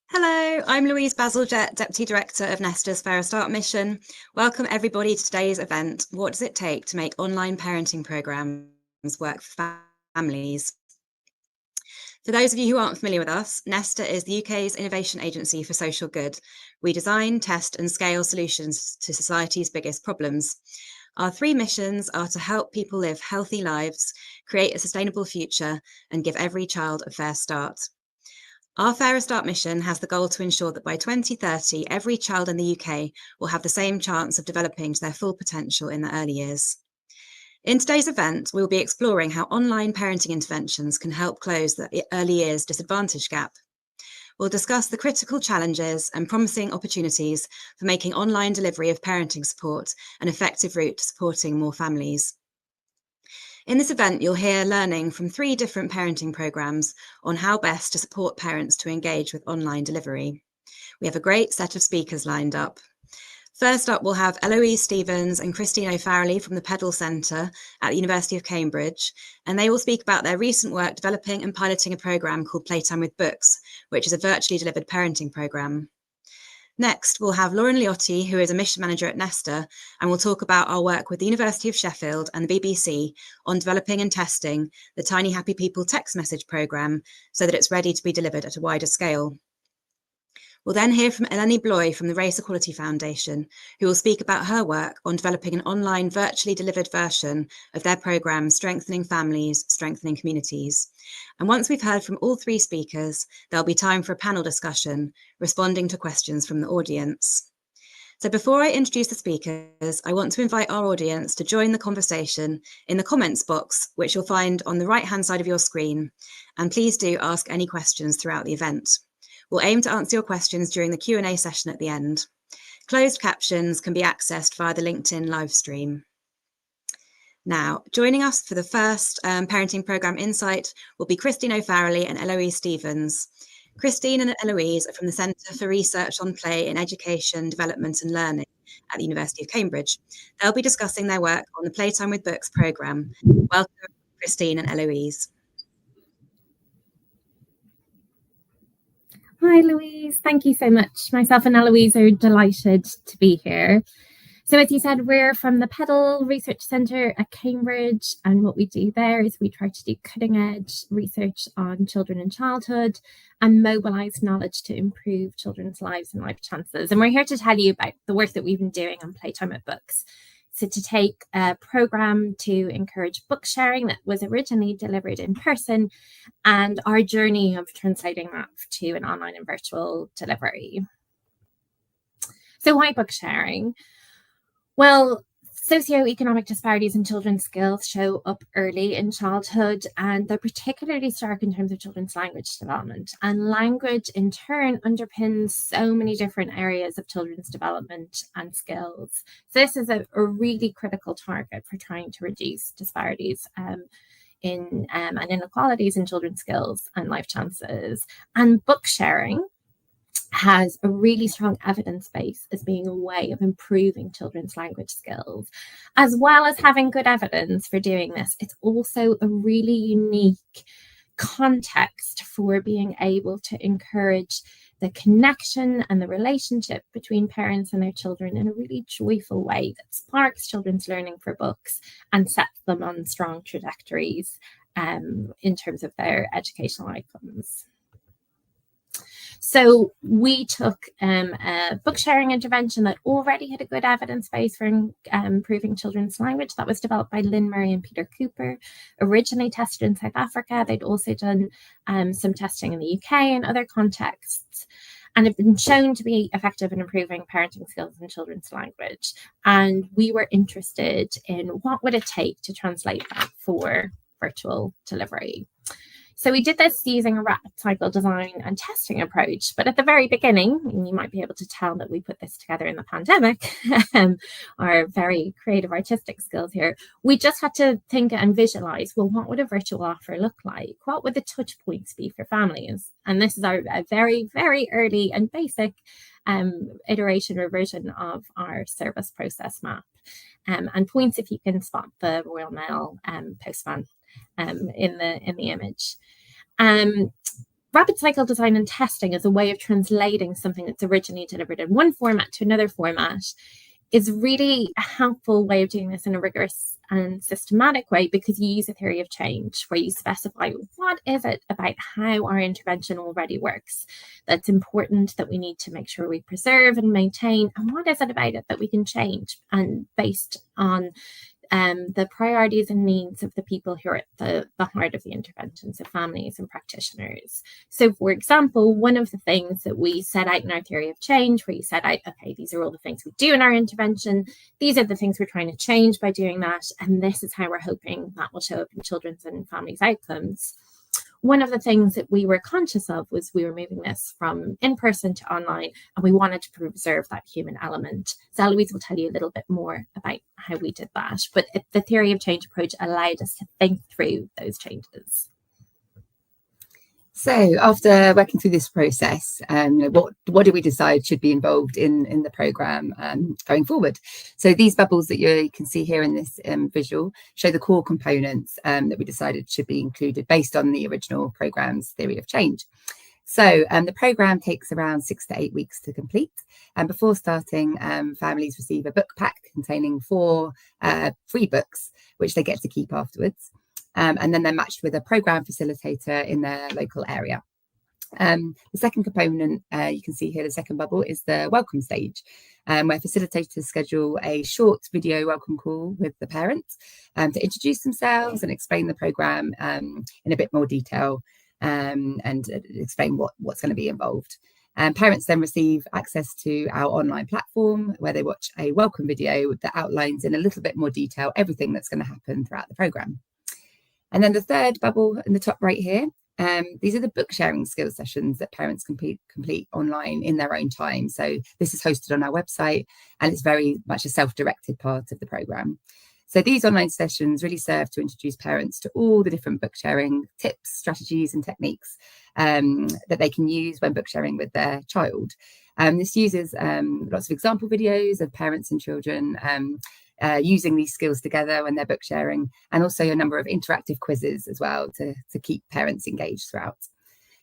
Hello, I'm Louise Bazalgette, Deputy Director of Nesta's Fairer Start mission. Welcome everybody to today's event, What Does It Take to Make Online Parenting Programmes Work for Families? For those of you who aren't familiar with us, Nesta is the UK's innovation agency for social good. We design, test and scale solutions to society's biggest problems. Our three missions are to help people live healthy lives, create a sustainable future and give every child a fair start. Our Fairer Start mission has the goal to ensure that by 2030, every child in the UK will have the same chance of developing to their full potential in the early years. In today's event, we'll be exploring how online parenting interventions can help close the early years disadvantage gap. We'll discuss the critical challenges and promising opportunities for making online delivery of parenting support an effective route to supporting more families. In this event, you'll hear learning from 3 different parenting programmes on how best to support parents to engage with online delivery. We have a great set of speakers lined up. First up, we'll have Eloise Stevens and Christine O'Farrelly from the Peddle Centre at the University of Cambridge, and they will speak about their recent work developing and piloting a programme called Playtime with Books, which is a virtually delivered parenting programme. Next, we'll have Lauren Liotti, who is a mission manager at Nesta, and we'll talk about our work with the University of Sheffield and the BBC on developing and testing the Tiny Happy People text message programme so that it's ready to be delivered at a wider scale. We'll then hear from Eleni Bloy from the Race Equality Foundation, who will speak about her work on developing an online virtually delivered version of their programme, Strengthening Families, Strengthening Communities. And once we've heard from all 3 speakers, there'll be time for a panel discussion, responding to questions from the audience. So before I introduce the speakers, I want to invite our audience to join the conversation in the comments box, which you'll find on the right-hand side of your screen. And please do ask any questions throughout the event. We'll aim to answer your questions during the Q&A session at the end. Closed captions can be accessed via the LinkedIn live stream. Now, joining us for the first Parenting Programme Insight will be Christine O'Farrelly and Eloise Stevens. Christine and Eloise are from the Centre for Research on Play in Education, Development and Learning at the University of Cambridge. They'll be discussing their work on the Playtime with Books programme. Welcome, Christine and Eloise. Hi, Louise. Thank you so much. Myself and Eloise are delighted to be here. So as you said, we're from the Peddle Research Centre at Cambridge, and what we do there is we try to do cutting edge research on children and childhood and mobilise knowledge to improve children's lives and life chances. And we're here to tell you about the work that we've been doing on Playtime with Books. So to take a programme to encourage book sharing that was originally delivered in person and our journey of translating that to an online and virtual delivery. So why book sharing? Well, socioeconomic disparities in children's skills show up early in childhood, and they're particularly stark in terms of children's language development. And language, in turn, underpins so many different areas of children's development and skills. So this is a really critical target for trying to reduce disparities and inequalities in children's skills and life chances. And book sharing has a really strong evidence base as being a way of improving children's language skills. As well as having good evidence for doing this, it's also a really unique context for being able to encourage the connection and the relationship between parents and their children in a really joyful way that sparks children's learning for books and sets them on strong trajectories in terms of their educational outcomes. So we took a book sharing intervention that already had a good evidence base for improving children's language that was developed by Lynn Murray and Peter Cooper, originally tested in South Africa. They'd also done some testing in the UK and other contexts, and have been shown to be effective in improving parenting skills in children's language. And we were interested in what would it take to translate that for virtual delivery. So we did this using a rapid cycle design and testing approach. But at the very beginning, and you might be able to tell that we put this together in the pandemic, our very creative artistic skills here, we just had to think and visualize, well, what would a virtual offer look like? What would the touch points be for families? And this is our very, very early and basic iteration or version of our service process map. and points if you can spot the Royal Mail postman in the image. Rapid cycle design and testing as a way of translating something that's originally delivered in one format to another format is really a helpful way of doing this in a rigorous and systematic way, because you use a theory of change where you specify what is it about how our intervention already works that's important, that we need to make sure we preserve and maintain, and what is it about it that we can change, and based on the priorities and needs of the people who are at the heart of the intervention, so families and practitioners. So, for example, one of the things that we set out in our theory of change, where you set out, okay, these are all the things we do in our intervention, these are the things we're trying to change by doing that, and this is how we're hoping that will show up in children's and families' outcomes. One of the things that we were conscious of was we were moving this from in-person to online, and we wanted to preserve that human element. So Eloise will tell you a little bit more about how we did that. But the theory of change approach allowed us to think through those changes. So after working through this process, what do we decide should be involved in the programme going forward? So these bubbles that you can see here in this visual show the core components that we decided should be included based on the original programme's theory of change. So the programme takes around 6 to 8 weeks to complete, and before starting, families receive a book pack containing 4 free books, which they get to keep afterwards. And then they're matched with a programme facilitator in their local area. The second component, you can see here, the second bubble, is the welcome stage, where facilitators schedule a short video welcome call with the parents to introduce themselves and explain the programme in a bit more detail, and explain what's going to be involved. Parents then receive access to our online platform, where they watch a welcome video that outlines in a little bit more detail everything that's going to happen throughout the programme. And then the third bubble in the top right here, these are the book sharing skills sessions that parents complete online in their own time. So this is hosted on our website, and it's very much a self-directed part of the programme. So these online sessions really serve to introduce parents to all the different book sharing tips, strategies and techniques that they can use when book sharing with their child. This uses lots of example videos of parents and children using these skills together when they're book sharing, and also a number of interactive quizzes as well to keep parents engaged throughout.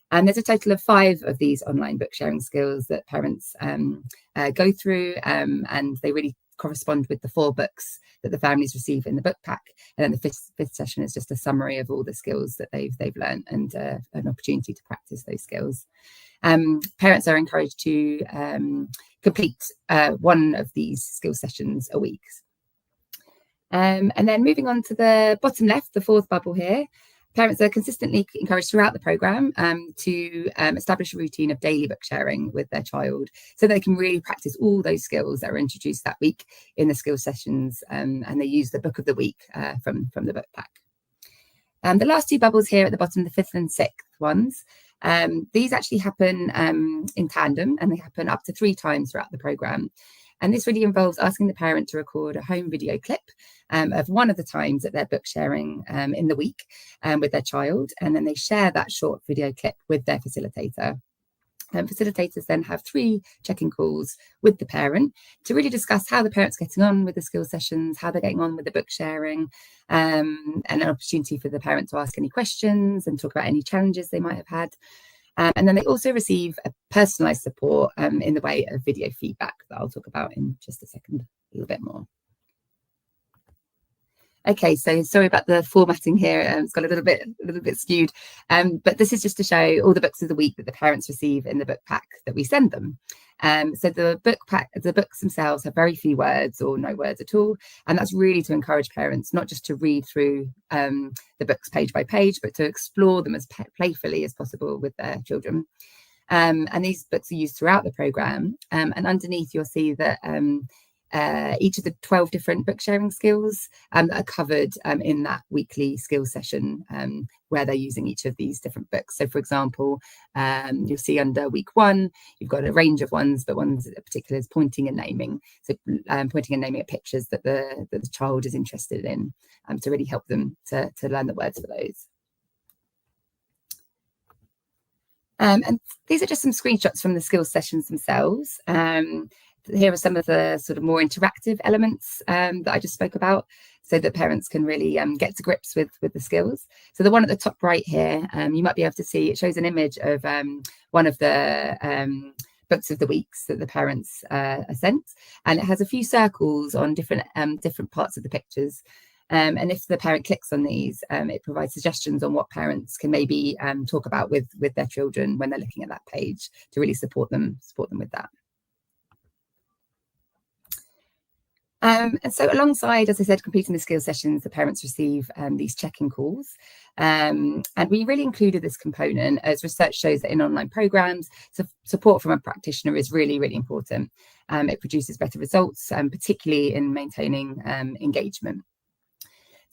And there's a total of 5 of these online book sharing skills that parents go through, and they really correspond with the 4 books that the families receive in the book pack. And then the fifth session is just a summary of all the skills that they've learned, and an opportunity to practice those skills. Parents are encouraged to complete one of these skill sessions a week. And then moving on to the bottom left, the 4th bubble here, parents are consistently encouraged throughout the programme to establish a routine of daily book sharing with their child, so they can really practice all those skills that are introduced that week in the skill sessions, and they use the book of the week from the book pack. The last 2 bubbles here at the bottom, the 5th and 6th ones, these actually happen in tandem, and they happen up to 3 times throughout the programme. And this really involves asking the parent to record a home video clip of one of the times that they're book sharing in the week with their child, and then they share that short video clip with their facilitator. Facilitators then have 3 check-in calls with the parent to really discuss how the parent's getting on with the skill sessions, how they're getting on with the book sharing, and an opportunity for the parent to ask any questions and talk about any challenges they might have had. And then they also receive a personalised support in the way of video feedback that I'll talk about in just a second, a little bit more. Okay, so sorry about the formatting here. It's got a little bit skewed, but this is just to show all the books of the week that the parents receive in the book pack that we send them. So the books themselves have very few words or no words at all, and that's really to encourage parents not just to read through the books page by page, but to explore them as playfully as possible with their children. And these books are used throughout the programme, and underneath you'll see that each of the 12 different book sharing skills that are covered in that weekly skills session, where they're using each of these different books. So for example, you'll see under week 1 you've got a range of ones, but ones in particular is pointing and naming. So pointing and naming at pictures that the child is interested in, to really help them to learn the words for those. And these are just some screenshots from the skills sessions themselves. here are some of the sort of more interactive elements that I just spoke about, so that parents can really get to grips with the skills. So the one at the top right here, you might be able to see, it shows an image of one of the books of the weeks that the parents are sent, and it has a few circles on different parts of the pictures. And if the parent clicks on these, it provides suggestions on what parents can maybe talk about with their children when they're looking at that page, to really support them with that. And so alongside, as I said, completing the skills sessions, the parents receive these check-in calls. And we really included this component as research shows that in online programs, support from a practitioner is really, really important. It produces better results, particularly in maintaining engagement.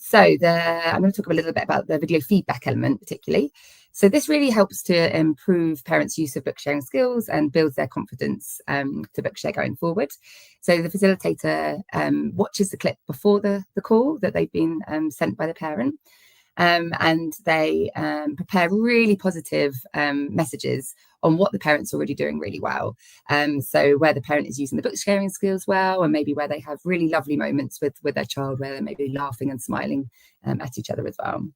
So I'm going to talk a little bit about the video feedback element particularly. So this really helps to improve parents' use of book sharing skills and builds their confidence to book share going forward. So the facilitator watches the clip before the call that they've been sent by the parent, and they prepare really positive messages on what the parent's already doing really well. So where the parent is using the book sharing skills well, and maybe where they have really lovely moments with their child, where they're maybe laughing and smiling at each other as well.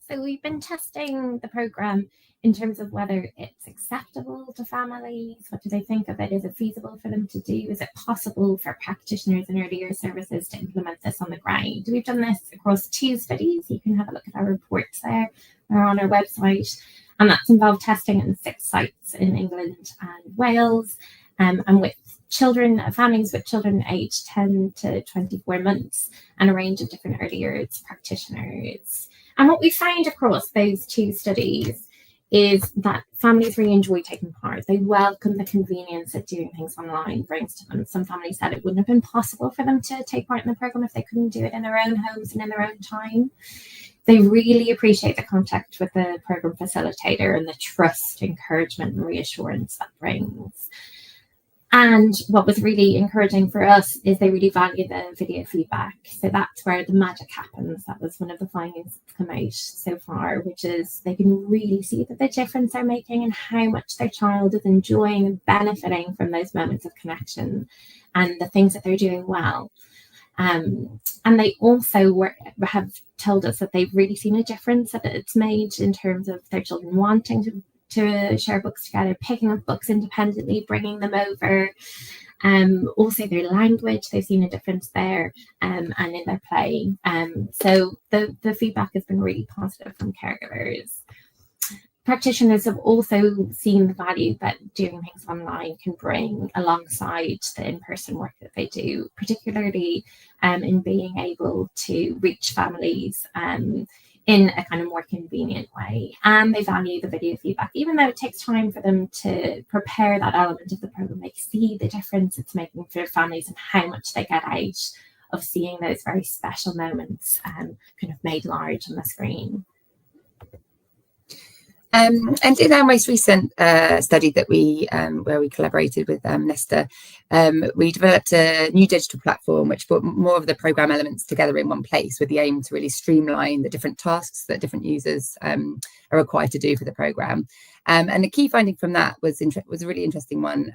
So we've been testing the programme in terms of whether it's acceptable to families. What do they think of it? Is it feasible for them to do? Is it possible for practitioners and early years services to implement this on the ground? We've done this across 2 studies. You can have a look at our reports there. They're on our website. And that's involved testing in 6 sites in England and Wales, and with families with children aged 10 to 24 months, and a range of different early years practitioners. And what we found across those 2 studies is that families really enjoy taking part. They welcome the convenience that doing things online brings to them. Some families said it wouldn't have been possible for them to take part in the programme if they couldn't do it in their own homes and in their own time. They really appreciate the contact with the programme facilitator and the trust, encouragement and reassurance that brings. And what was really encouraging for us is they really value the video feedback. So that's where the magic happens. That was one of the findings that's come out so far, which is they can really see the difference they're making and how much their child is enjoying and benefiting from those moments of connection and the things that they're doing well. And they also have told us that they've really seen a difference that it's made in terms of their children wanting to share books together, picking up books independently, bringing them over. Also their language, they've seen a difference there, and in their play. So the feedback has been really positive from caregivers. Practitioners have also seen the value that doing things online can bring alongside the in-person work that they do, particularly in being able to reach families in a kind of more convenient way. And they value the video feedback, even though it takes time for them to prepare that element of the programme. They see the difference it's making for families and how much they get out of seeing those very special moments kind of made large on the screen. And in our most recent study that where we collaborated with Nesta, we developed a new digital platform which brought more of the programme elements together in one place, with the aim to really streamline the different tasks that different users are required to do for the programme. And the key finding from that was a really interesting one,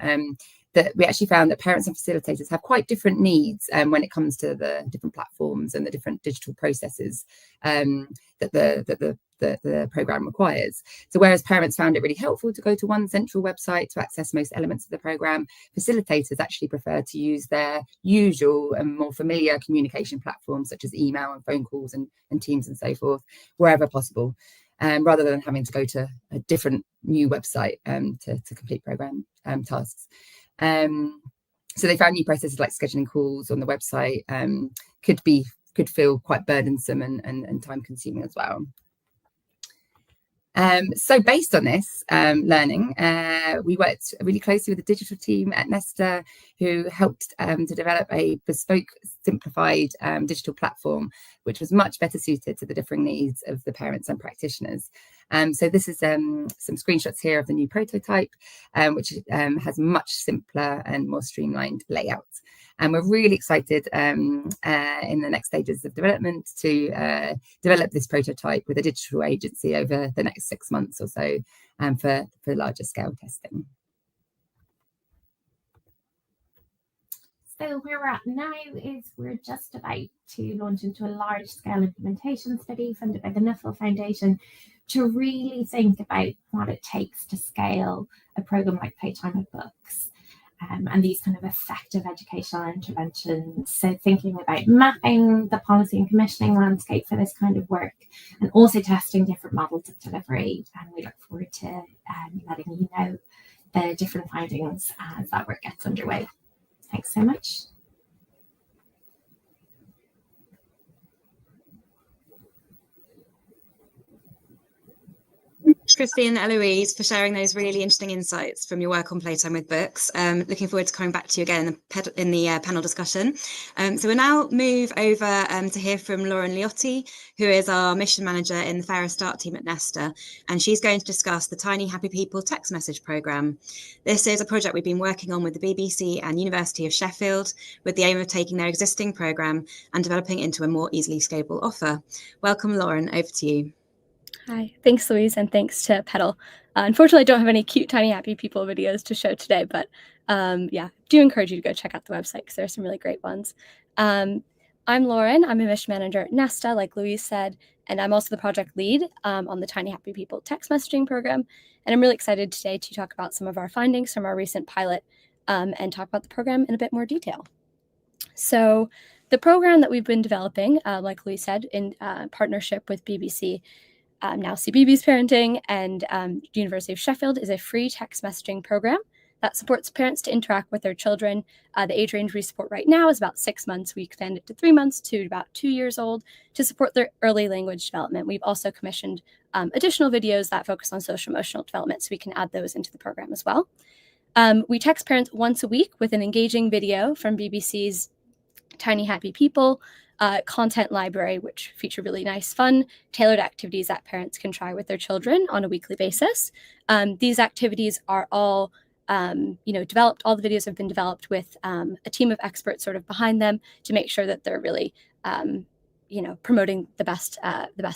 that we actually found that parents and facilitators have quite different needs when it comes to the different platforms and the different digital processes that the programme requires. So whereas parents found it really helpful to go to one central website to access most elements of the programme, facilitators actually prefer to use their usual and more familiar communication platforms such as email and phone calls and Teams and so forth, wherever possible, rather than having to go to a different new website to complete programme tasks. So they found new processes like scheduling calls on the website could feel quite burdensome and time consuming as well. So based on this learning, we worked really closely with the digital team at Nesta, who helped to develop a bespoke, simplified digital platform, which was much better suited to the differing needs of the parents and practitioners. So this is some screenshots here of the new prototype, which has much simpler and more streamlined layout. And we're really excited in the next stages of development to develop this prototype with a digital agency over the next 6 months or so for larger scale testing. So where we're at now is we're just about to launch into a large-scale implementation study funded by the Nuttall Foundation to really think about what it takes to scale a programme like Playtime with Books. And these kind of effective educational interventions. So thinking about mapping the policy and commissioning landscape for this kind of work, and also testing different models of delivery. And we look forward to letting you know the different findings as that work gets underway. Thanks so much. Christine and Eloise, for sharing those really interesting insights from your work on Playtime with Books. Looking forward to coming back to you again in the panel discussion. So we'll now move over to hear from Lauren Liotti, who is our mission manager in the Fairer Start team at Nesta, and she's going to discuss the Tiny Happy People text message programme. This is a project we've been working on with the BBC and University of Sheffield, with the aim of taking their existing programme and developing into a more easily scalable offer. Welcome, Lauren, over to you. Hi, thanks Louise, and thanks to Petal. Unfortunately, I don't have any cute Tiny Happy People videos to show today, but yeah, do encourage you to go check out the website because there are some really great ones. I'm Lauren, I'm a mission manager at Nesta, like Louise said, and I'm also the project lead on the Tiny Happy People text messaging program. And I'm really excited today to talk about some of our findings from our recent pilot and talk about the program in a bit more detail. So the program that we've been developing, like Louise said, in partnership with BBC, now CBeebies Parenting, and University of Sheffield, is a free text messaging program that supports parents to interact with their children. The age range we support right now is about 6 months. We expand it to 3 months to about 2 years old to support their early language development. We've also commissioned additional videos that focus on social emotional development, so we can add those into the program as well. We text parents once a week with an engaging video from BBC's Tiny Happy People content library, which feature really nice, fun, tailored activities that parents can try with their children on a weekly basis. These activities are all developed. All the videos have been developed with a team of experts sort of behind them to make sure that they're really, promoting the best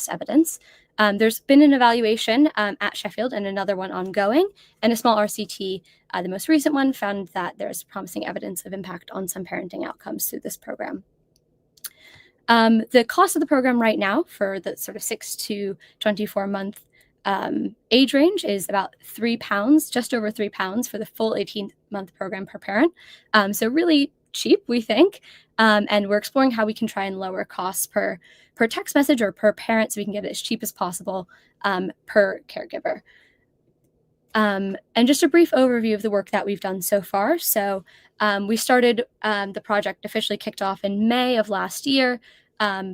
evidence. There's been an evaluation at Sheffield and another one ongoing, and a small RCT. The most recent one found that there's promising evidence of impact on some parenting outcomes through this program. The cost of the program right now for the sort of 6 to 24 month age range is about £3, just over £3 for the full 18-month program per parent. So really cheap, we think. And we're exploring how we can try and lower costs per text message or per parent so we can get it as cheap as possible per caregiver. And just a brief overview of the work that we've done so far. So we started, the project officially kicked off in May of last year,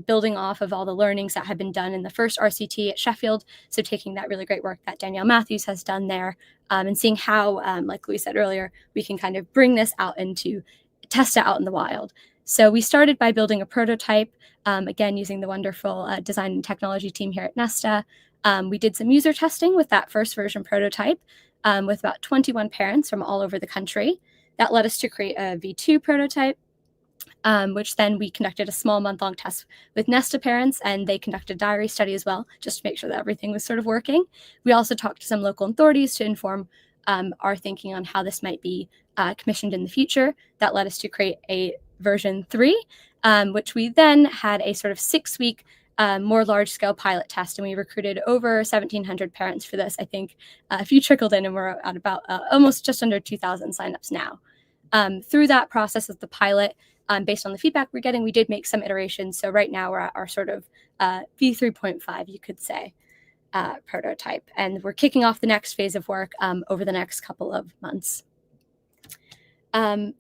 building off of all the learnings that had been done in the first RCT at Sheffield. So taking that really great work that Danielle Matthews has done there and seeing how, like we said earlier, we can kind of bring this out into, test it out in the wild. So we started by building a prototype, again, using the wonderful design and technology team here at Nesta. We did some user testing with that first version prototype with about 21 parents from all over the country. That led us to create a V2 prototype, which then we conducted a small month-long test with Nesta parents, and they conducted a diary study as well, just to make sure that everything was sort of working. We also talked to some local authorities to inform our thinking on how this might be commissioned in the future. That led us to create a version 3, which we then had a sort of 6-week more large-scale pilot test, and we recruited over 1,700 parents for this. I think a few trickled in, and we're at about almost just under 2,000 signups now. Through that process of the pilot, based on the feedback we're getting, we did make some iterations. So right now we're at our sort of V3.5, you could say, prototype, and we're kicking off the next phase of work over the next couple of months.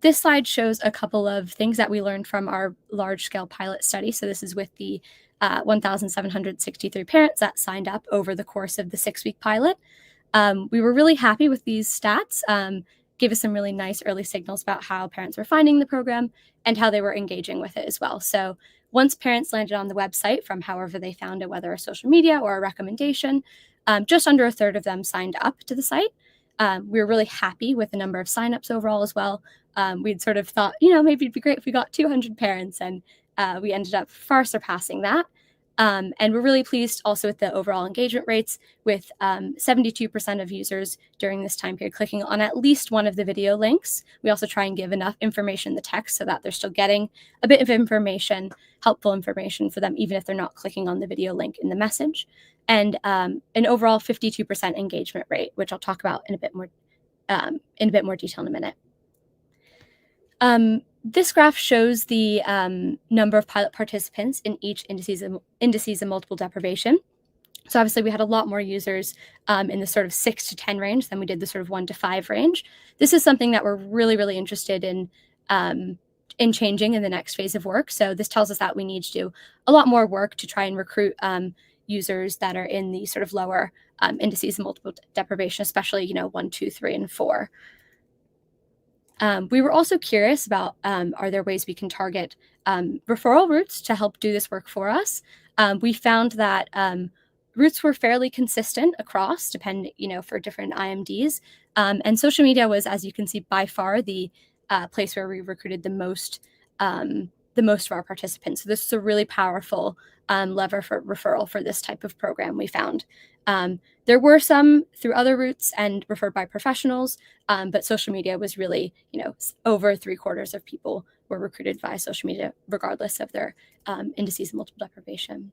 This slide shows a couple of things that we learned from our large-scale pilot study. So this is with the 1,763 parents that signed up over the course of the 6-week pilot. We were really happy with these stats, gave us some really nice early signals about how parents were finding the program and how they were engaging with it as well. So once parents landed on the website from however they found it, whether a social media or a recommendation, just under a third of them signed up to the site. We were really happy with the number of signups overall as well. We'd sort of thought, maybe it'd be great if we got 200 parents, and we ended up far surpassing that. And we're really pleased also with the overall engagement rates, with 72% of users during this time period clicking on at least one of the video links. We also try and give enough information in the text so that they're still getting a bit of information, helpful information for them, even if they're not clicking on the video link in the message. And an overall 52% engagement rate, which I'll talk about in a bit more detail in a minute. This graph shows the number of pilot participants in each indices of multiple deprivation. So obviously we had a lot more users in the sort of 6 to 10 range than we did the sort of 1 to 5 range. This is something that we're really, really interested in changing in the next phase of work. So this tells us that we need to do a lot more work to try and recruit users that are in the sort of lower indices of multiple deprivation, especially, 1, 2, 3, and 4. We were also curious about, are there ways we can target referral routes to help do this work for us? We found that routes were fairly consistent across, depending, for different IMDs. And social media was, as you can see, by far the place where we recruited the most of our participants. So this is a really powerful lever for referral for this type of program, we found. There were some through other routes and referred by professionals, but social media was really, over 3/4 of people were recruited via social media, regardless of their indices of multiple deprivation.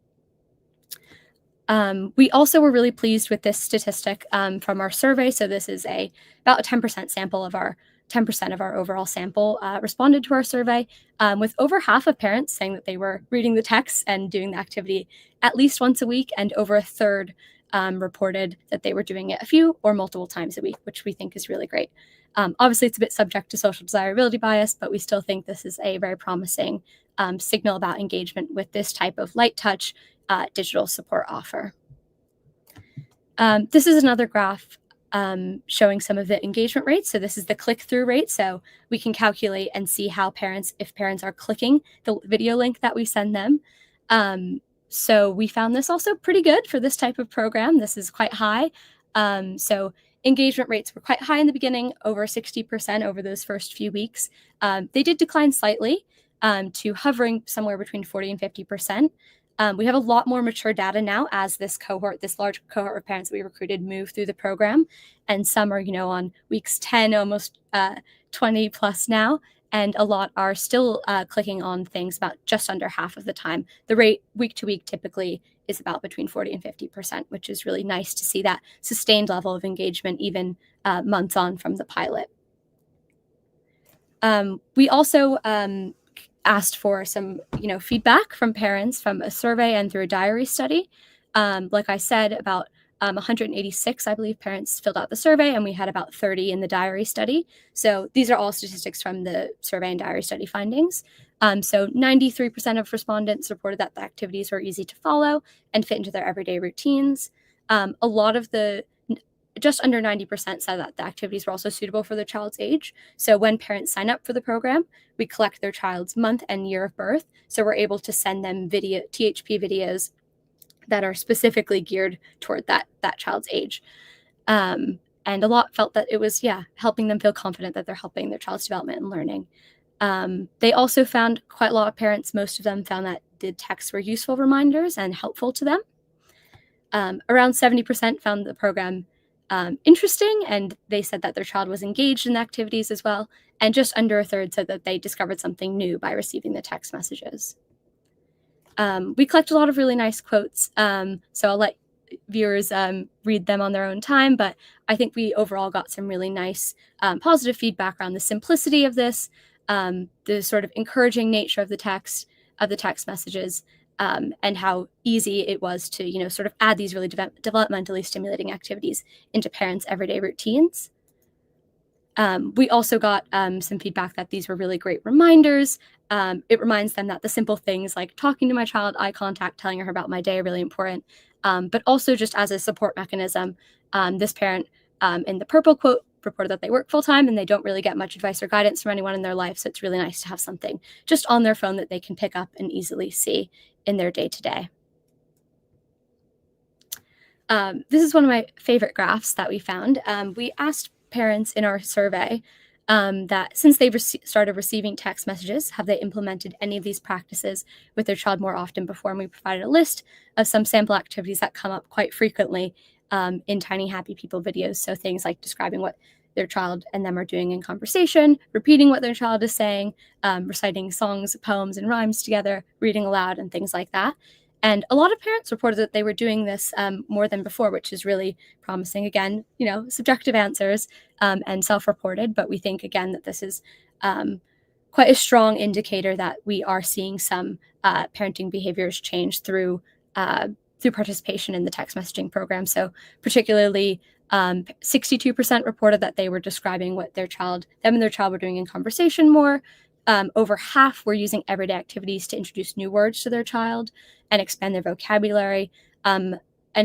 We also were really pleased with this statistic from our survey. So this is about a 10% sample of our 10% of our overall sample responded to our survey, with over half of parents saying that they were reading the text and doing the activity at least once a week, and over a third reported that they were doing it a few or multiple times a week, which we think is really great. Obviously, it's a bit subject to social desirability bias, but we still think this is a very promising signal about engagement with this type of light touch digital support offer. This is another graph showing some of the engagement rates. So this is the click-through rate. So we can calculate and see how if parents are clicking the video link that we send them. So we found this also pretty good for this type of program. This is quite high. So engagement rates were quite high in the beginning, over 60% over those first few weeks. They did decline slightly to hovering somewhere between 40 and 50%. We have a lot more mature data now as this large cohort of parents that we recruited move through the program. And some are, on weeks 10, almost 20 plus now. And a lot are still clicking on things about just under half of the time. The rate week to week typically is about between 40 and 50%, which is really nice to see that sustained level of engagement even months on from the pilot. We also asked for some, feedback from parents from a survey and through a diary study. Like I said, about 186, I believe, parents filled out the survey, and we had about 30 in the diary study. So these are all statistics from the survey and diary study findings. So 93% of respondents reported that the activities were easy to follow and fit into their everyday routines. Just under 90% said that the activities were also suitable for their child's age. So when parents sign up for the program, we collect their child's month and year of birth. So we're able to send them THP videos that are specifically geared toward that child's age. And a lot felt that it was, helping them feel confident that they're helping their child's development and learning. They also found quite a lot of parents, most of them found that the texts were useful reminders and helpful to them. Around 70% found the program interesting, and they said that their child was engaged in the activities as well. And just under a third said that they discovered something new by receiving the text messages. We collect a lot of really nice quotes, so I'll let viewers read them on their own time, but I think we overall got some really nice positive feedback around the simplicity of this, the sort of encouraging nature of the text messages, and how easy it was to, sort of add these really developmentally stimulating activities into parents' everyday routines. We also got some feedback that these were really great reminders. It reminds them that the simple things like talking to my child, eye contact, telling her about my day are really important. But also just as a support mechanism, this parent in the purple quote reported that they work full-time and they don't really get much advice or guidance from anyone in their life. So it's really nice to have something just on their phone that they can pick up and easily see in their day-to-day. This is one of my favorite graphs that we found. We asked parents in our survey that since they've started receiving text messages, have they implemented any of these practices with their child more often before? And we provided a list of some sample activities that come up quite frequently in Tiny Happy People videos. So things like describing what their child and them are doing in conversation, repeating what their child is saying, reciting songs, poems, and rhymes together, reading aloud, and things like that. And a lot of parents reported that they were doing this more than before, which is really promising. Again, subjective answers and self-reported, but we think, again, that this is quite a strong indicator that we are seeing some parenting behaviors change through participation in the text messaging program. So particularly 62% reported that they were describing what them and their child were doing in conversation more. Over half were using everyday activities to introduce new words to their child and expand their vocabulary, and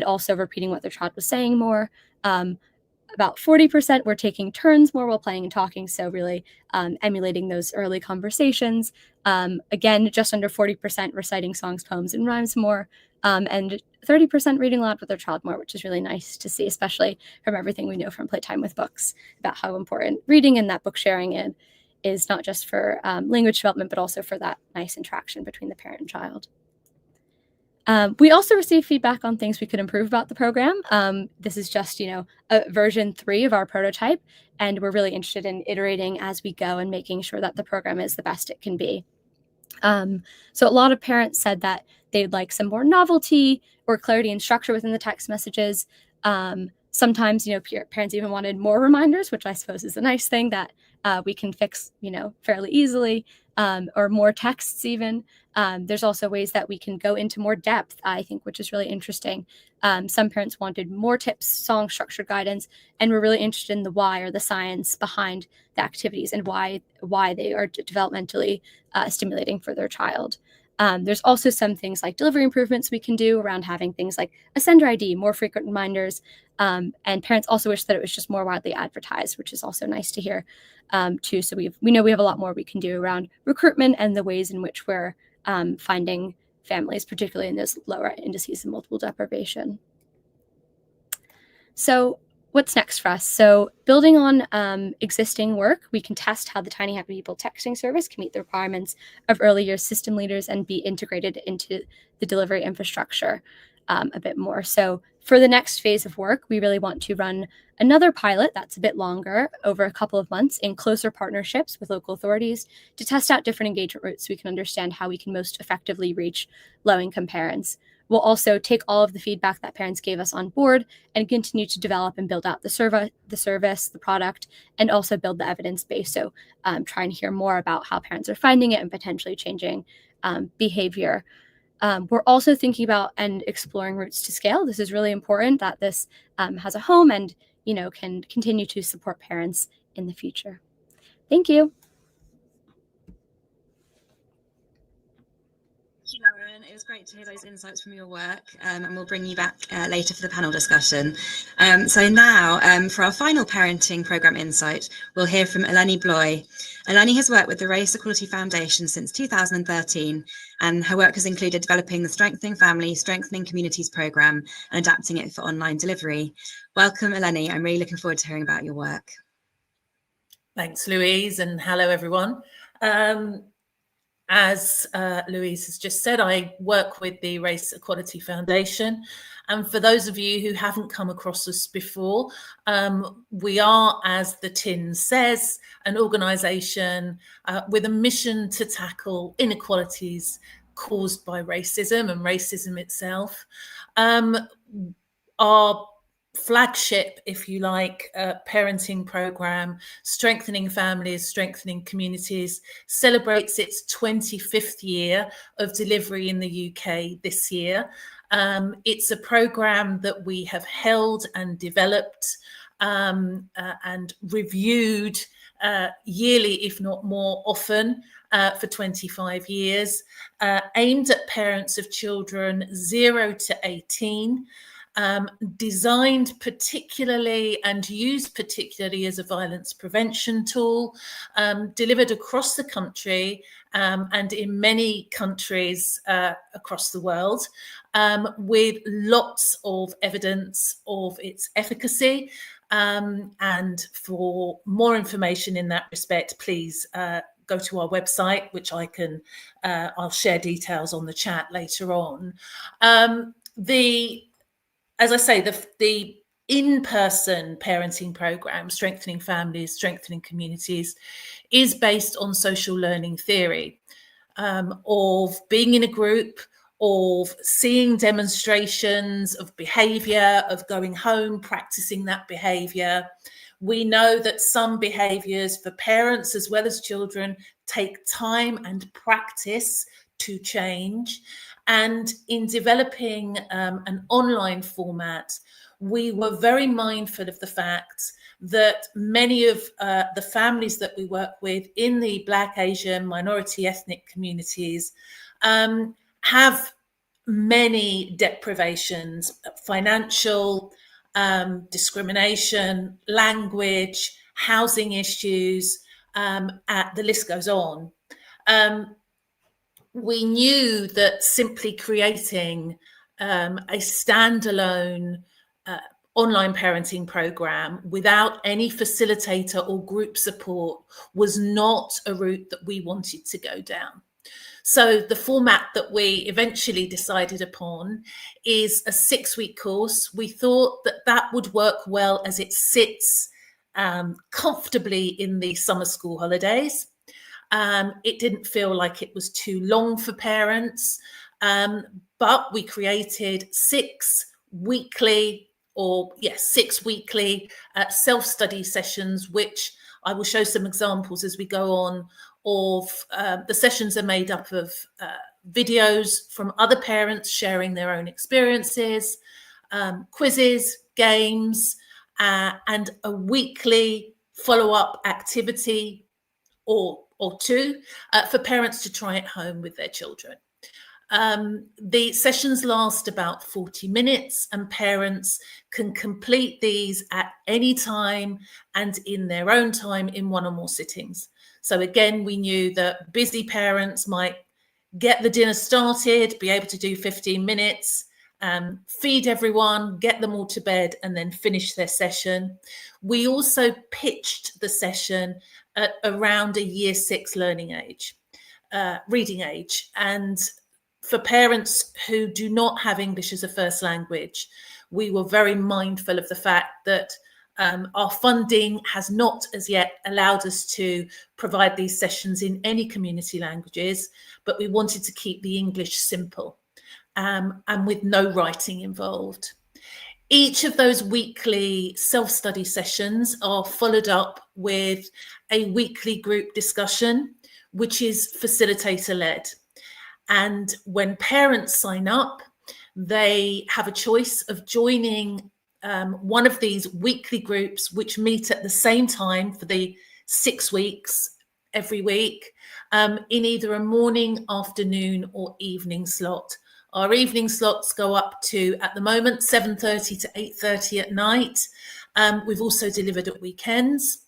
also repeating what their child was saying more. About 40% were taking turns more while playing and talking, so really emulating those early conversations. Again, just under 40% reciting songs, poems, and rhymes more, and 30% reading aloud with their child more, which is really nice to see, especially from everything we know from Playtime with Books about how important reading and that book sharing is not just for language development, but also for that nice interaction between the parent and child. We also received feedback on things we could improve about the program. This is just, a version 3 of our prototype, and we're really interested in iterating as we go and making sure that the program is the best it can be. So a lot of parents said that they'd like some more novelty or clarity and structure within the text messages. Sometimes, parents even wanted more reminders, which I suppose is a nice thing that we can fix, fairly easily, or more texts even. There's also ways that we can go into more depth, I think, which is really interesting. Some parents wanted more tips, song structure guidance, and we're really interested in the why or the science behind the activities and why they are developmentally stimulating for their child. There's also some things like delivery improvements we can do around having things like a sender ID, more frequent reminders, and parents also wish that it was just more widely advertised, which is also nice to hear too. So we know we have a lot more we can do around recruitment and the ways in which we're finding families, particularly in those lower indices of multiple deprivation. So what's next for us? So building on existing work, we can test how the Tiny Happy People texting service can meet the requirements of early years system leaders and be integrated into the delivery infrastructure a bit more. So for the next phase of work, we really want to run another pilot that's a bit longer over a couple of months in closer partnerships with local authorities to test out different engagement routes so we can understand how we can most effectively reach low-income parents. We'll also take all of the feedback that parents gave us on board and continue to develop and build out the service, the product, and also build the evidence base. So try and hear more about how parents are finding it and potentially changing behavior. We're also thinking about and exploring routes to scale. This is really important that this has a home and can continue to support parents in the future. Thank you. Thank you, Lauren. It was great to hear those insights from your work, and we'll bring you back later for the panel discussion. So now, for our final parenting programme insight, we'll hear from Eleni Bloy. Eleni has worked with the Race Equality Foundation since 2013, and her work has included developing the Strengthening Family, Strengthening Communities programme and adapting it for online delivery. Welcome, Eleni. I'm really looking forward to hearing about your work. Thanks, Louise, and hello, everyone. As Louise has just said, I work with the Race Equality Foundation. And for those of you who haven't come across us before, we are, as the tin says, an organisation with a mission to tackle inequalities caused by racism and racism itself. Our flagship, if you like, parenting program, Strengthening Families, Strengthening Communities, celebrates its 25th year of delivery in the UK this year. It's a program that we have held and developed and reviewed yearly, if not more often, for 25 years, aimed at parents of children 0 to 18. designed particularly and used particularly as a violence prevention tool, delivered across the country and in many countries across the world, with lots of evidence of its efficacy. And for more information in that respect, please go to our website, which I'll share details on the chat later on. As I say, the in-person parenting program, Strengthening Families, Strengthening Communities, is based on social learning theory, of being in a group, of seeing demonstrations of behaviour, of going home, practicing that behaviour. We know that some behaviours for parents as well as children take time and practice to change. And in developing an online format, we were very mindful of the fact that many of the families that we work with in the Black, Asian, minority ethnic communities have many deprivations, financial, discrimination, language, housing issues, the list goes on. We knew that simply creating a standalone online parenting program without any facilitator or group support was not a route that we wanted to go down. So the format that we eventually decided upon is a 6-week course. We thought that that would work well as it sits comfortably in the summer school holidays. It didn't feel like it was too long for parents, but we created 6 weekly self-study sessions, which I will show some examples as we go on of. The sessions are made up of videos from other parents sharing their own experiences, quizzes, games, and a weekly follow-up activity or two for parents to try at home with their children. The sessions last about 40 minutes and parents can complete these at any time and in their own time in one or more sittings. So again, we knew that busy parents might get the dinner started, be able to do 15 minutes, feed everyone, get them all to bed, and then finish their session. We also pitched the session at around a year 6 learning age, reading age. And for parents who do not have English as a first language, we were very mindful of the fact that our funding has not as yet allowed us to provide these sessions in any community languages, but we wanted to keep the English simple and with no writing involved. Each of those weekly self-study sessions are followed up with a weekly group discussion, which is facilitator-led. And when parents sign up, they have a choice of joining one of these weekly groups, which meet at the same time for the 6 weeks every week, in either a morning, afternoon, or evening slot. Our evening slots go up to, at the moment, 7:30 to 8:30 at night. We've also delivered at weekends.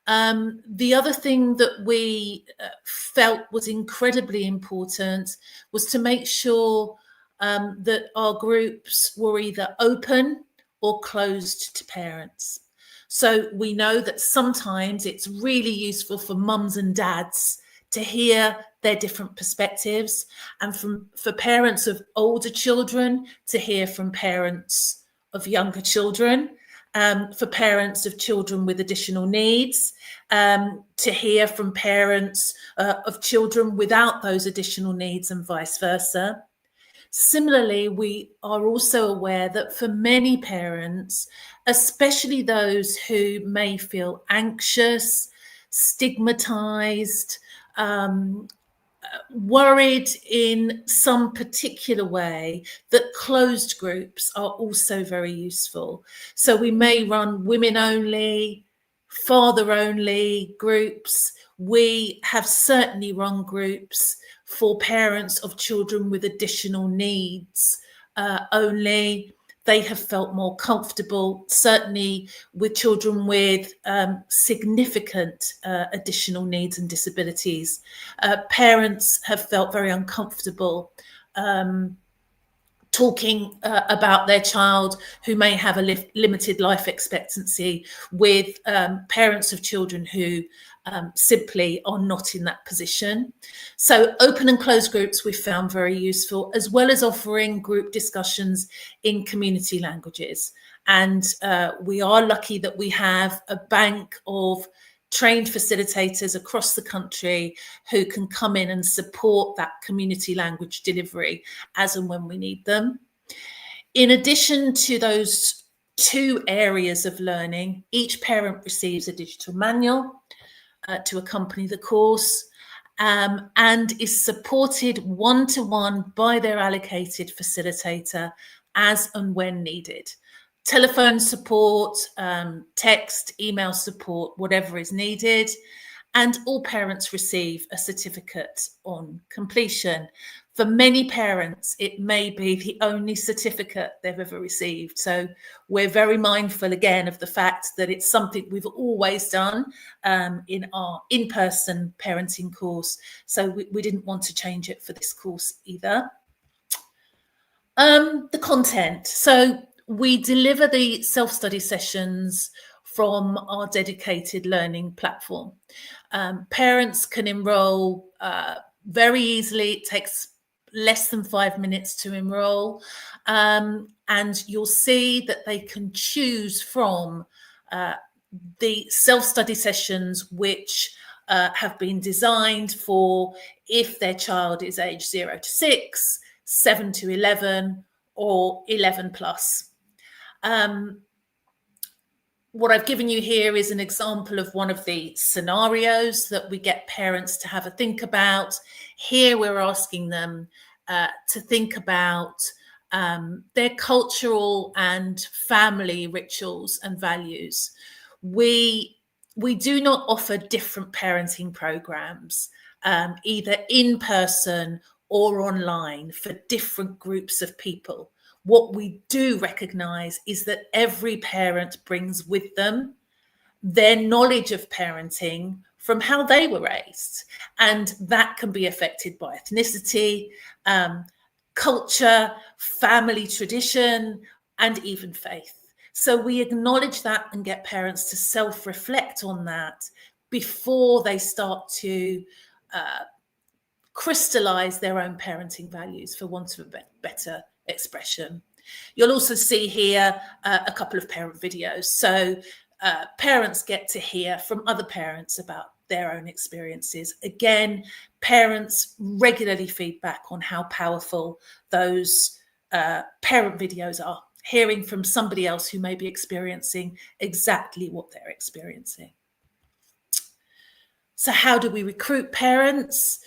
The other thing that we felt was incredibly important was to make sure that our groups were either open or closed to parents. So we know that sometimes it's really useful for mums and dads to hear their different perspectives, and for parents of older children to hear from parents of younger children, for parents of children with additional needs, to hear from parents of children without those additional needs, and vice versa. Similarly, we are also aware that for many parents, especially those who may feel anxious, stigmatized, worried in some particular way, that closed groups are also very useful. So we may run women only, father only groups. We have certainly run groups for parents of children with additional needs only. they have felt more comfortable, certainly with children with significant additional needs and disabilities. Parents have felt very uncomfortable talking about their child who may have a limited life expectancy with parents of children who simply are not in that position. So open and closed groups we found very useful, as well as offering group discussions in community languages. And we are lucky that we have a bank of trained facilitators across the country who can come in and support that community language delivery as and when we need them. In addition to those 2 areas of learning, each parent receives a digital manual to accompany the course, and is supported one-to-one by their allocated facilitator as and when needed. Telephone support, text, email support, whatever is needed. And all parents receive a certificate on completion. For many parents, it may be the only certificate they've ever received. So we're very mindful again of the fact that it's something we've always done in our in-person parenting course. So we didn't want to change it for this course either. The content. So we deliver the self-study sessions from our dedicated learning platform. Parents can enroll very easily. It takes less than 5 minutes to enroll. And you'll see that they can choose from the self-study sessions which have been designed for if their child is age 0 to 6, 7 to 11, or 11 plus. What I've given you here is an example of one of the scenarios that we get parents to have a think about. Here we're asking them to think about their cultural and family rituals and values. We do not offer different parenting programs, either in person or online, for different groups of people. What we do recognise is that every parent brings with them their knowledge of parenting from how they were raised. And that can be affected by ethnicity, culture, family tradition, and even faith. So we acknowledge that and get parents to self-reflect on that before they start to crystallise their own parenting values, for want of a better expression. You'll also see here a couple of parent videos. So parents get to hear from other parents about their own experiences. Again, parents regularly feedback on how powerful those parent videos are, hearing from somebody else who may be experiencing exactly what they're experiencing. So how do we recruit parents?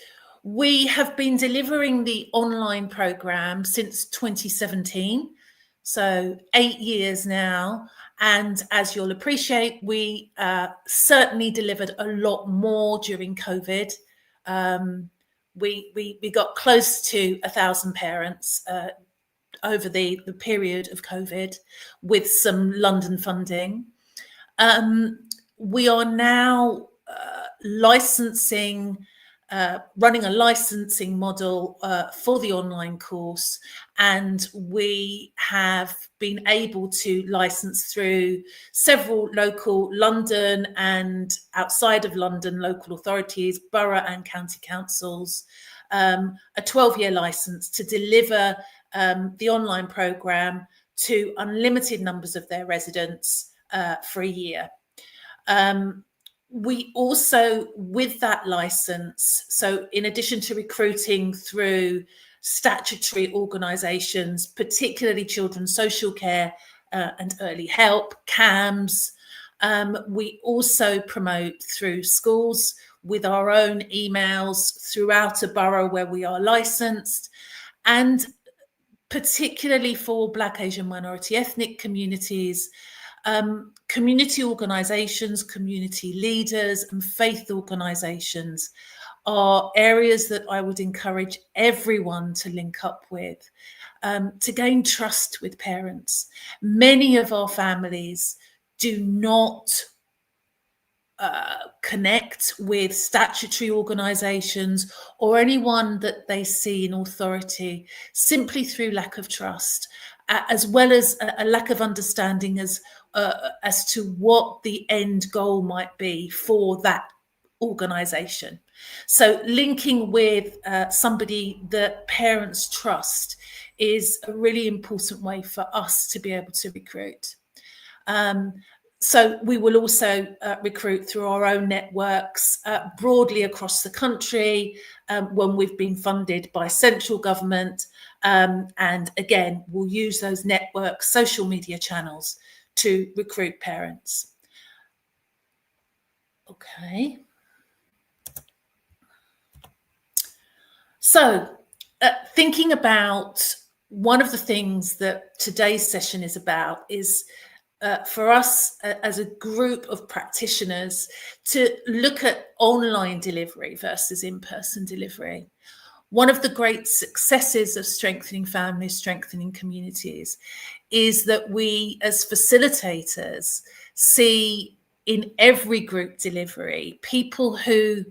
We have been delivering the online program since 2017, so 8 years now. And as you'll appreciate, we certainly delivered a lot more during COVID. We got close to 1,000 parents over the period of COVID with some London funding. We are now running a licensing model for the online course, and we have been able to license through several local London and outside of London local authorities, borough and county councils, a 12-year license to deliver the online programme to unlimited numbers of their residents for a year. We also, with that license, so in addition to recruiting through statutory organisations, particularly Children's Social Care and Early Help, CAMHS, we also promote through schools with our own emails throughout a borough where we are licensed, and particularly for Black, Asian, minority ethnic communities, community organisations, community leaders and faith organisations are areas that I would encourage everyone to link up with, to gain trust with parents. Many of our families do not connect with statutory organisations or anyone that they see in authority simply through lack of trust, as well as a lack of understanding as to what the end goal might be for that organisation. So linking with somebody that parents trust is a really important way for us to be able to recruit. So we will also recruit through our own networks broadly across the country when we've been funded by central government. And again, we'll use those networks, social media channels to recruit parents. Okay. So thinking about one of the things that today's session is about is for us as a group of practitioners to look at online delivery versus in-person delivery. One of the great successes of strengthening families, strengthening communities, is that we as facilitators see in every group delivery people who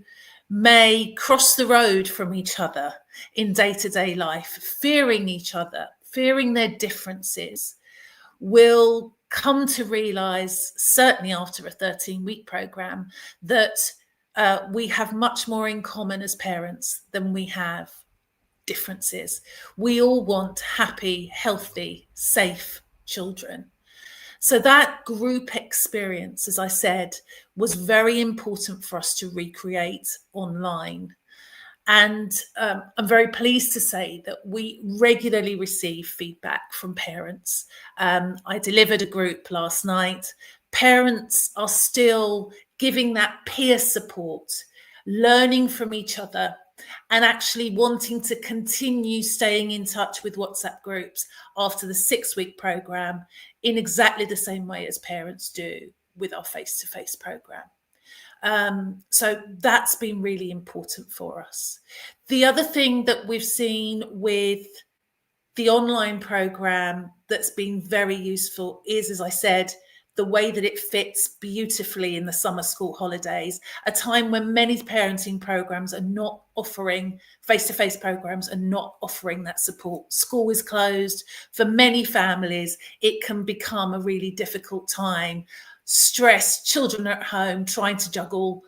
may cross the road from each other in day-to-day life, fearing each other, fearing their differences, will come to realise, certainly after a 13-week programme, that we have much more in common as parents than we have differences. We all want happy, healthy, safe children. So that group experience, as I said, was very important for us to recreate online. And I'm very pleased to say that we regularly receive feedback from parents. I delivered a group last night. Parents are still giving that peer support, learning from each other, and actually wanting to continue staying in touch with WhatsApp groups after the 6-week programme in exactly the same way as parents do with our face-to-face programme. So that's been really important for us. The other thing that we've seen with the online programme that's been very useful is, as I said, the way that it fits beautifully in the summer school holidays, a time when many parenting programs are not offering, face-to-face programs are not offering that support. School is closed. For many families, it can become a really difficult time. Stress, children at home, trying to juggle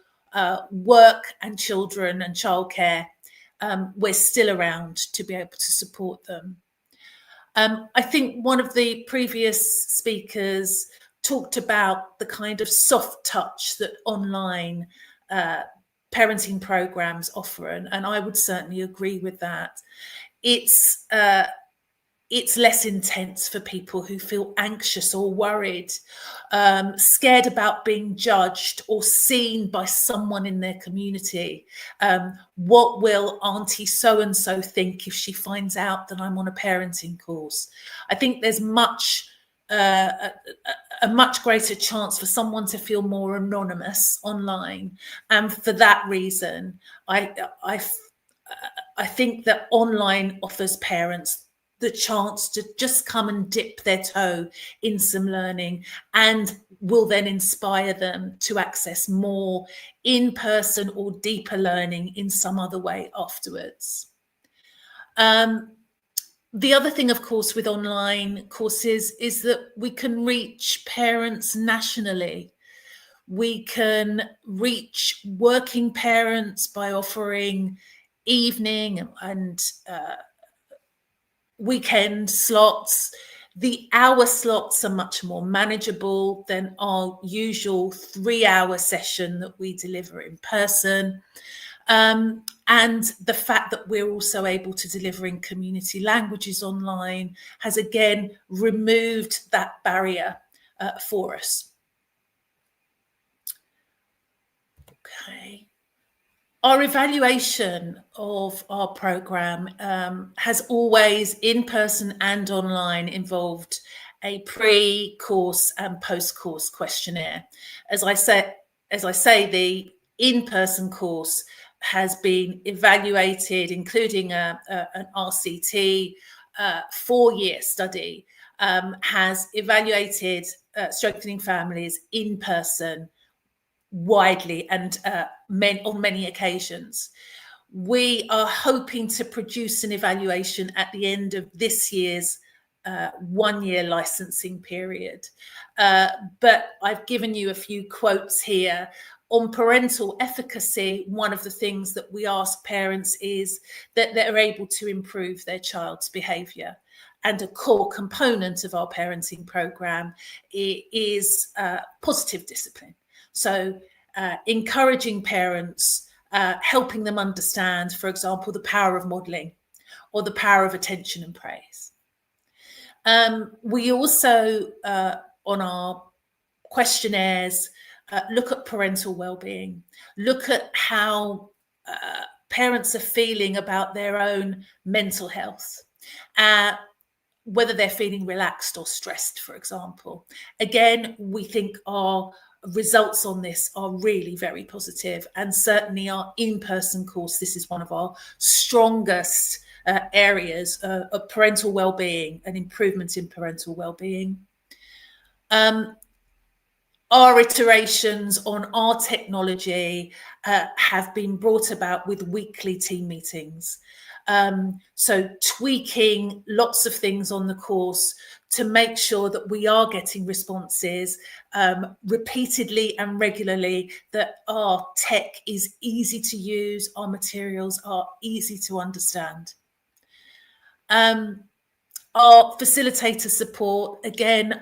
work and children and childcare. We're still around to be able to support them. I think one of the previous speakers talked about the kind of soft touch that online parenting programs offer, and I would certainly agree with that. It's less intense for people who feel anxious or worried, scared about being judged or seen by someone in their community. What will Auntie so-and-so think if she finds out that I'm on a parenting course? I think there's a much greater chance for someone to feel more anonymous online. And for that reason, I think that online offers parents the chance to just come and dip their toe in some learning, and will then inspire them to access more in-person or deeper learning in some other way afterwards. The other thing, of course, with online courses is that we can reach parents nationally. We can reach working parents by offering evening and weekend slots. The hour slots are much more manageable than our usual 3-hour session that we deliver in person. And the fact that we're also able to deliver in community languages online has again removed that barrier for us. Okay. Our evaluation of our programme has always, in person and online, involved a pre-course and post-course questionnaire. As I say, the in-person course has been evaluated, including an RCT 4-year study, has evaluated strengthening families in person widely and on many occasions. We are hoping to produce an evaluation at the end of this year's 1-year licensing period. But I've given you a few quotes here. On parental efficacy, one of the things that we ask parents is that they're able to improve their child's behaviour. And a core component of our parenting programme is positive discipline. So encouraging parents, helping them understand, for example, the power of modelling or the power of attention and praise. We also, on our questionnaires, look at parental well-being, look at how parents are feeling about their own mental health, whether they're feeling relaxed or stressed, for example. Again, we think our results on this are really very positive, and certainly our in-person course, this is one of our strongest areas of parental well-being and improvement in parental well-being. Our iterations on our technology have been brought about with weekly team meetings. So tweaking lots of things on the course to make sure that we are getting responses repeatedly and regularly, that our tech is easy to use, our materials are easy to understand. Our facilitator support, again,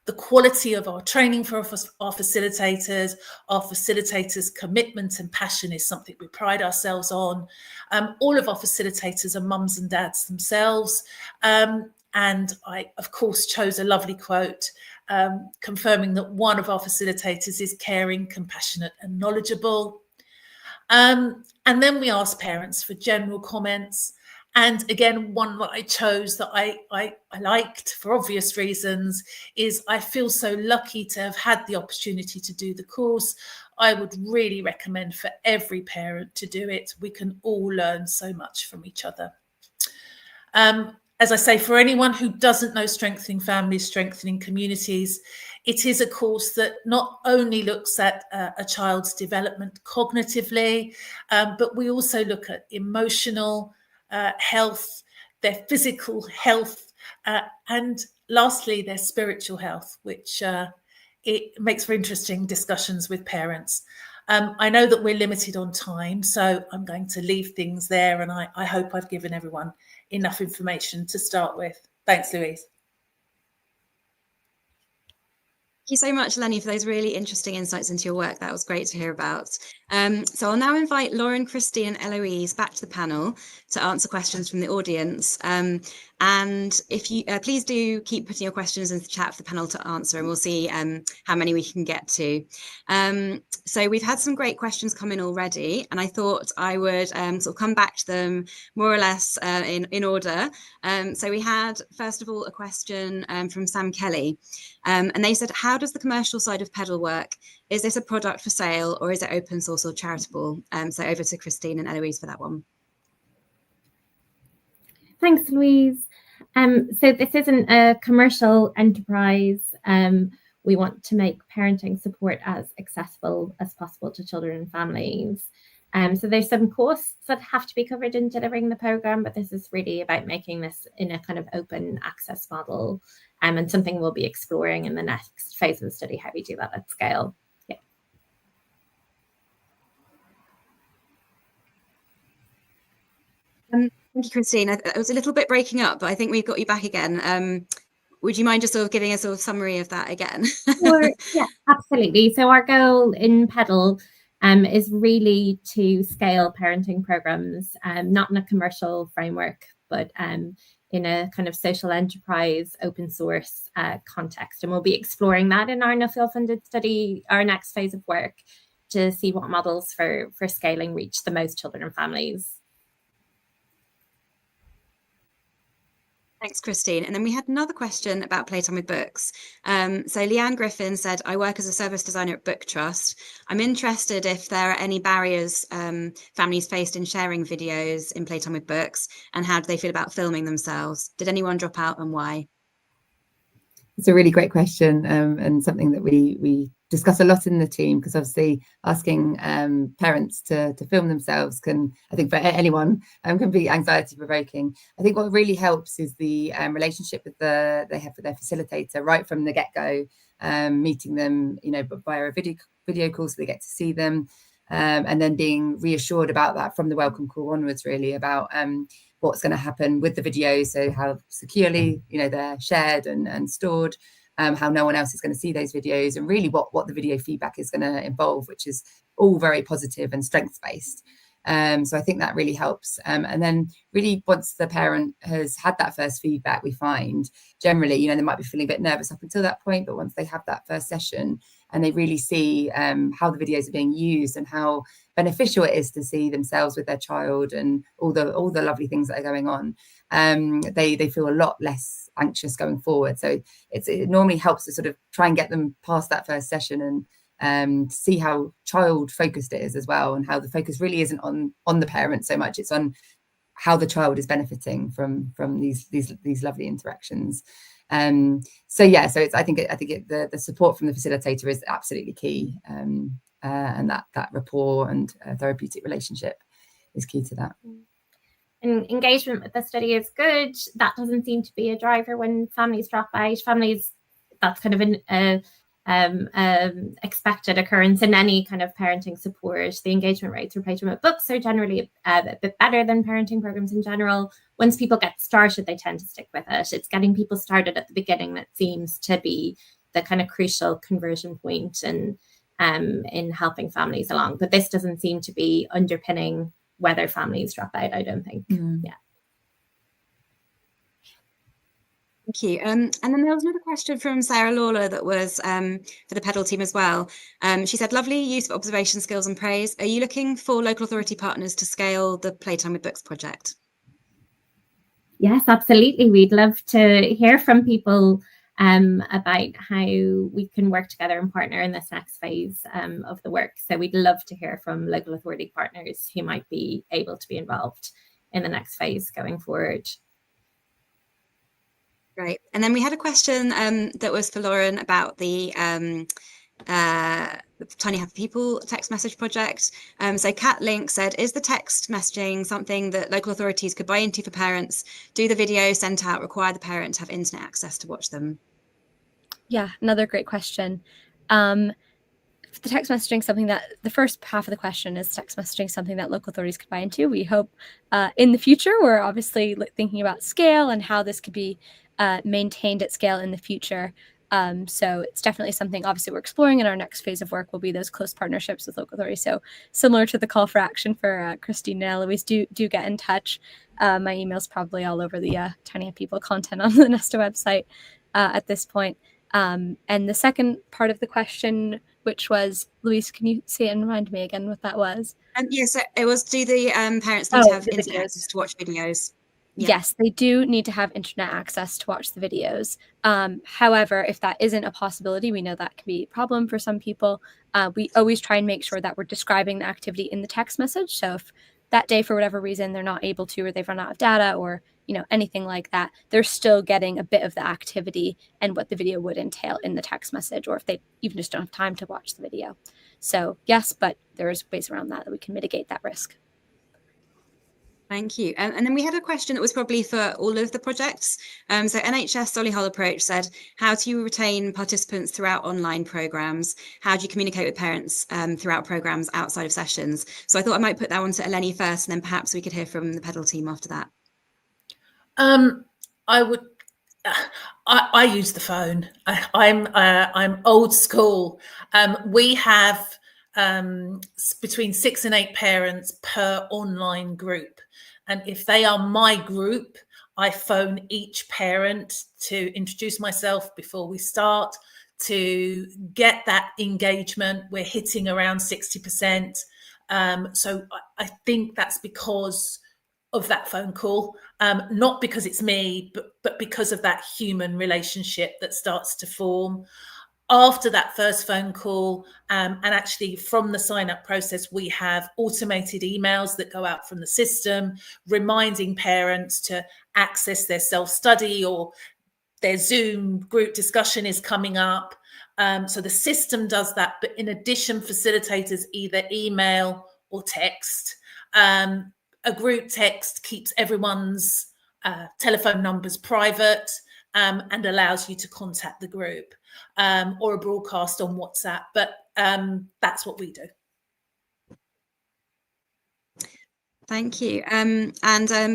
the quality of our training for our facilitators' commitment and passion is something we pride ourselves on. All of our facilitators are mums and dads themselves. And I, of course, chose a lovely quote confirming that one of our facilitators is caring, compassionate and knowledgeable. And then we ask parents for general comments. And again, one that I chose that I liked for obvious reasons is, I feel so lucky to have had the opportunity to do the course. I would really recommend for every parent to do it. We can all learn so much from each other. As I say, for anyone who doesn't know Strengthening Families, Strengthening Communities, it is a course that not only looks at a child's development cognitively, but we also look at emotional health, their physical health, and lastly, their spiritual health, which it makes for interesting discussions with parents. I know that we're limited on time, so I'm going to leave things there, and I hope I've given everyone enough information to start with. Thanks, Louise. Thank you so much, Lenny, for those really interesting insights into your work. That was great to hear about. So I'll now invite Lauren, Christy and Eloise back to the panel to answer questions from the audience. And if you please do keep putting your questions in the chat for the panel to answer, and we'll see how many we can get to. So we've had some great questions come in already, and I thought I would sort of come back to them more or less in order. So we had, first of all, a question from Sam Kelly, and they said, how does the commercial side of Pedal work? Is this a product for sale, or is it open source or charitable? So over to Christine and Eloise for that one. Thanks, Louise. So this isn't a commercial enterprise. We want to make parenting support as accessible as possible to children and families. So there's some costs that have to be covered in delivering the programme, but this is really about making this in a kind of open access model, and something we'll be exploring in the next phase of the study, how we do that at scale. Yeah. Thank you, Christine. It was a little bit breaking up, but I think we've got you back again. Would you mind just sort of giving a sort of summary of that again? Sure. Yeah, absolutely. So our goal in Pedal is really to scale parenting programs, not in a commercial framework, but in a kind of social enterprise, open source context. And we'll be exploring that in our Nuffield funded study, our next phase of work, to see what models for scaling reach the most children and families. Thanks, Christine. And then we had another question about Playtime with Books. So Leanne Griffin said, I work as a service designer at Book Trust. I'm interested if there are any barriers families faced in sharing videos in Playtime with Books, and how do they feel about filming themselves? Did anyone drop out and why? It's a really great question, and something that we discuss a lot in the team, because obviously asking parents to film themselves can, I think for anyone, can be anxiety provoking. I think what really helps is the relationship with they have with their facilitator right from the get-go, meeting them, via a video call so they get to see them, and then being reassured about that from the welcome call onwards, really, about what's going to happen with the videos, so how securely they're shared and stored, how no one else is going to see those videos, and really what the video feedback is going to involve, which is all very positive and strengths based. So I think that really helps. And then really once the parent has had that first feedback, we find generally, they might be feeling a bit nervous up until that point, but once they have that first session and they really see how the videos are being used and how beneficial it is to see themselves with their child and all the lovely things that are going on, they feel a lot less anxious going forward. So it normally helps to sort of try and get them past that first session and see how child focused it is as well, and how the focus really isn't on the parent so much, it's on how the child is benefiting from these lovely interactions. So I think the support from the facilitator is absolutely key, and that rapport and therapeutic relationship is key to that. And engagement with the study is good. That doesn't seem to be a driver when families drop out. That's kind of an expected occurrence in any kind of parenting support. The engagement rates for Playtime with Books are generally a bit better than parenting programs in general. Once people get started, they tend to stick with it. It's getting people started at the beginning that seems to be the kind of crucial conversion point in helping families along. But this doesn't seem to be underpinning whether families drop out, I don't think. Yeah. Thank you. And then there was another question from Sarah Lawler that was for the PEDAL team as well. She said, lovely use of observation skills and praise. Are you looking for local authority partners to scale the Playtime with Books project? Yes, absolutely. We'd love to hear from people about how we can work together and partner in this next phase of the work. So we'd love to hear from local authority partners who might be able to be involved in the next phase going forward. Right. And then we had a question that was for Lauren about the Tiny Happy People text message project. So Kat Link said, is the text messaging something that local authorities could buy into for parents? Do the video sent out require the parent to have internet access to watch them? Yeah, another great question. The text messaging something that the first half of the question is text messaging something that local authorities could buy into. We hope in the future, we're obviously thinking about scale and how this could be maintained at scale in the future. So it's definitely something obviously we're exploring, and our next phase of work will be those close partnerships with local authorities. So similar to the call for action for Christine and Eloise, do get in touch. My email's probably all over the Tiny Happy People content on the Nesta website at this point. And the second part of the question, which was, Louise, can you say it and remind me again what that was? Yes, it was, do the parents need to have internet access to watch videos? Yeah. Yes, they do need to have internet access to watch the videos. However, if that isn't a possibility, we know that can be a problem for some people. We always try and make sure that we're describing the activity in the text message. So if that day, for whatever reason, they're not able to, or they've run out of data, or anything like that, they're still getting a bit of the activity and what the video would entail in the text message, or if they even just don't have time to watch the video. So yes, but there's ways around that we can mitigate that risk. Thank you. And then we had a question that was probably for all of the projects. So NHS Solihull Approach said, how do you retain participants throughout online programmes? How do you communicate with parents throughout programmes outside of sessions? So I thought I might put that one to Eleni first, and then perhaps we could hear from the PEDAL team after that. I use the phone. I'm old school. We have between 6 and 8 parents per online group. And if they are my group, I phone each parent to introduce myself before we start, to get that engagement. We're hitting around 60%. So I think that's because of that phone call, not because it's me, but because of that human relationship that starts to form. After that first phone call, and actually from the sign-up process, we have automated emails that go out from the system reminding parents to access their self-study, or their Zoom group discussion is coming up. So the system does that, but in addition, facilitators either email or text. A group text keeps everyone's telephone numbers private, and allows you to contact the group, or a broadcast on WhatsApp. But that's what we do. Thank you. And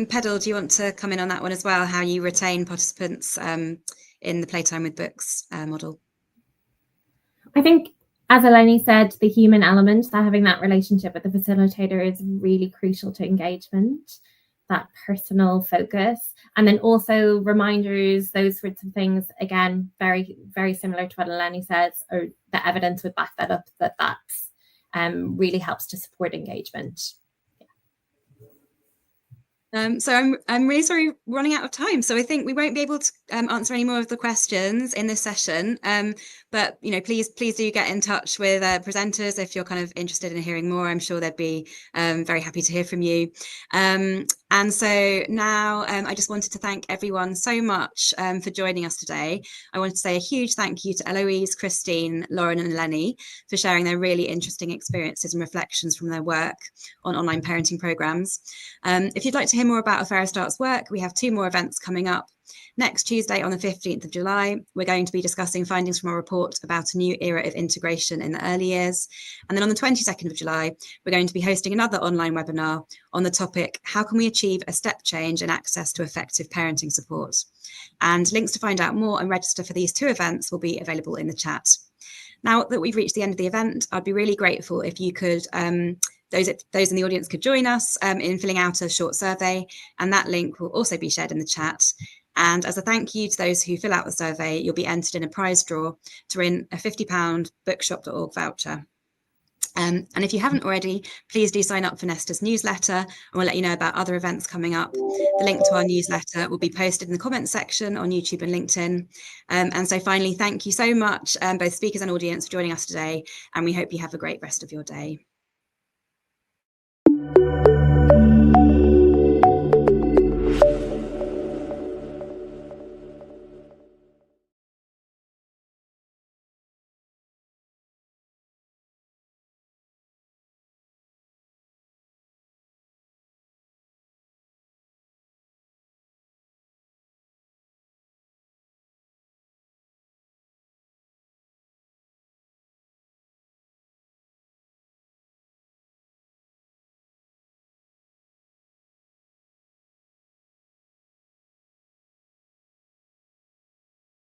Pedal, do you want to come in on that one as well, how you retain participants in the Playtime with Books model? I think, as Eleni said, the human element, that having that relationship with the facilitator is really crucial to engagement, that personal focus. And then also reminders, those sorts of things, again, very, very similar to what Eleni says, or the evidence would back that up, that's really helps to support engagement. So I'm really sorry we're running out of time. So I think we won't be able to answer any more of the questions in this session. But please do get in touch with presenters if you're kind of interested in hearing more. I'm sure they'd be very happy to hear from you. And so now I just wanted to thank everyone so much for joining us today. I wanted to say a huge thank you to Eloise, Christine, Lauren and Eleni for sharing their really interesting experiences and reflections from their work on online parenting programmes. If you'd like to hear more about A Fairer Start's work, we have 2 more events coming up. Next Tuesday on the 15th of July, we're going to be discussing findings from a report about a new era of integration in the early years. And then on the 22nd of July, we're going to be hosting another online webinar on the topic, how can we achieve a step change in access to effective parenting support? And links to find out more and register for these 2 events will be available in the chat. Now that we've reached the end of the event, I'd be really grateful if you could those in the audience could join us in filling out a short survey, and that link will also be shared in the chat. And as a thank you to those who fill out the survey, you'll be entered in a prize draw to win a £50 bookshop.org voucher. And if you haven't already, please do sign up for Nesta's newsletter, and we'll let you know about other events coming up. The link to our newsletter will be posted in the comments section on YouTube and LinkedIn. And so finally, thank you so much, both speakers and audience, for joining us today, and we hope you have a great rest of your day.